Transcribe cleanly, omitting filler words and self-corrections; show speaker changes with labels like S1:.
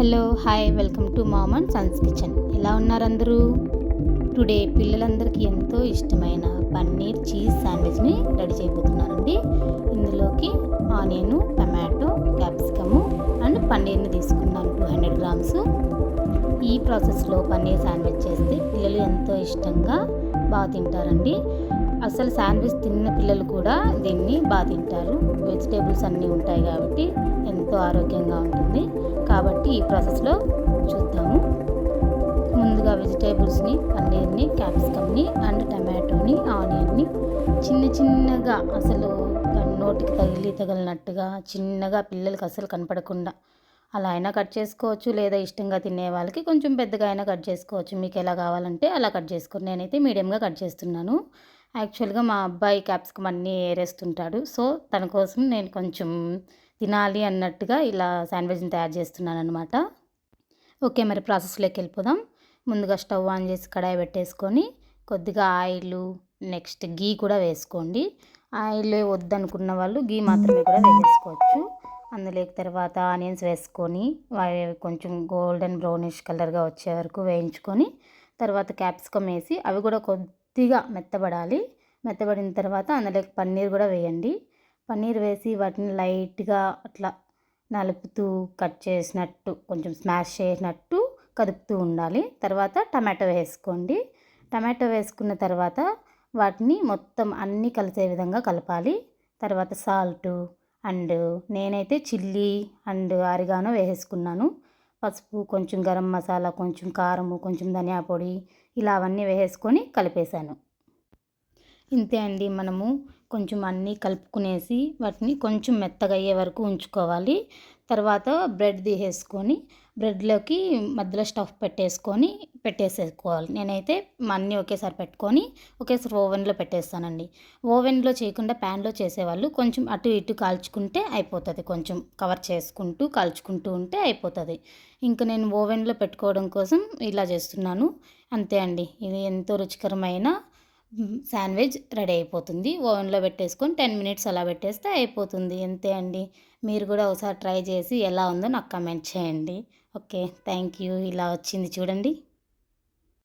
S1: Hello hi welcome to mom and Sons kitchen. ఎలా ఉన్నారు అందరూ? టుడే పిల్లలందరికీ ఎంతో ఇష్టమైన పన్నీర్ చీజ్ శాండ్విచ్ని రెడీ చేయబోతున్నానండి. ఇందులోకి ఆనియన్, టమాటో, క్యాప్సికము అండ్ పన్నీర్ని తీసుకున్నాను 200 గ్రామ్స్. ఈ ప్రాసెస్లో పన్నీర్ శాండ్విచ్ చేస్తే పిల్లలు ఎంతో ఇష్టంగా బాగా తింటారండి. అసలు శాండ్విచ్ తిన్న పిల్లలు కూడా దీన్ని బాగా తింటారు. వెజిటేబుల్స్ అన్నీ ఉంటాయి కాబట్టి ఎంతో ఆరోగ్యంగా ఉంటుంది. కాబట్టి ఈ ప్రాసెస్లో చూద్దాము. ముందుగా వెజిటేబుల్స్ని, పన్నీర్ని, క్యాప్సికమ్ని అండ్ టమాటోని, ఆనియన్ని చిన్నగా అసలు నోటికి తగిలినట్టుగా చిన్నగా పిల్లలకి అసలు కనపడకుండా అలా అయినా కట్ చేసుకోవచ్చు, లేదా ఇష్టంగా తినే వాళ్ళకి కొంచెం పెద్దగా అయినా కట్ చేసుకోవచ్చు. మీకు ఎలా కావాలంటే అలా కట్ చేసుకోండి. నేనైతే మీడియంగా కట్ చేస్తున్నాను. యాక్చువల్గా మా అబ్బాయి క్యాప్సికమ్ అన్నీ ఏరేస్తుంటాడు. సో తన కోసం నేను కొంచెం తినాలి అన్నట్టుగా ఇలా శాండ్విచ్ని తయారు చేస్తున్నాను అనమాట. ఓకే, మరి ప్రాసెస్లోకి వెళ్ళిపోదాం. ముందుగా స్టవ్ ఆన్ చేసి కడాయి పెట్టేసుకొని కొద్దిగా ఆయిల్, నెక్స్ట్ గీ కూడా వేసుకోండి. ఆయిల్ వద్దనుకున్న వాళ్ళు గీ మాత్రమే కూడా వేసేసుకోవచ్చు. అందులోకి తర్వాత ఆనియన్స్ వేసుకొని కొంచెం గోల్డెన్ బ్రౌనిష్ కలర్గా వచ్చే వరకు వేయించుకొని తర్వాత క్యాప్సికమ్ వేసి అవి కూడా కొద్దిగా మెత్తబడాలి. మెత్తబడిన తర్వాత అందులోకి పన్నీర్ కూడా వేయండి. పన్నీర్ వేసి వాటిని లైట్గా అట్లా నలుపుతూ కట్ చేసినట్టు కొంచెం స్మాష్ చేసినట్టు కదుపుతూ ఉండాలి. తర్వాత టమాటో వేసుకోండి. టమాటో వేసుకున్న తర్వాత వాటిని మొత్తం అన్నీ కలిసే విధంగా కలపాలి. తర్వాత సాల్టు అండ్ నేనైతే చిల్లీ అండ్ ఆరిగానో వేసుకున్నాను. పసుపు, కొంచెం గరం మసాలా, కొంచెం కారము, కొంచెం ధనియా పొడి ఇలా అవన్నీ వేసుకొని కలిపేశాను. ఇంతే అండి. మనము కొంచెం అన్నీ కలుపుకునేసి వాటిని కొంచెం మెత్తగా అయ్యే వరకు ఉంచుకోవాలి. తర్వాత బ్రెడ్ తీసేసుకొని బ్రెడ్లోకి మధ్యలో స్టఫ్ పెట్టేసేసుకోవాలి. నేనైతే అన్నీ ఒకేసారి పెట్టుకొని ఒకేసారి ఓవెన్లో పెట్టేస్తానండి. ఓవెన్లో చేయకుండా ప్యాన్లో చేసేవాళ్ళు కొంచెం అటు ఇటు కాల్చుకుంటే అయిపోతుంది. కొంచెం కవర్ చేసుకుంటూ కాల్చుకుంటూ ఉంటే అయిపోతుంది. ఇంకా నేను ఓవెన్లో పెట్టుకోవడం కోసం ఇలా చేస్తున్నాను. అంతే అండి. ఇది ఎంతో రుచికరమైన శాండ్విచ్ రెడీ అయిపోతుంది. ఓవెన్లో పెట్టేసుకొని 10 మినిట్స్ అలా పెట్టేస్తే అయిపోతుంది. అంతే అండి. మీరు కూడా ఒకసారి ట్రై చేసి ఎలా ఉందో నాకు కమెంట్ చేయండి. Okay, thank you. ఇలా వచ్చింది చూడండి.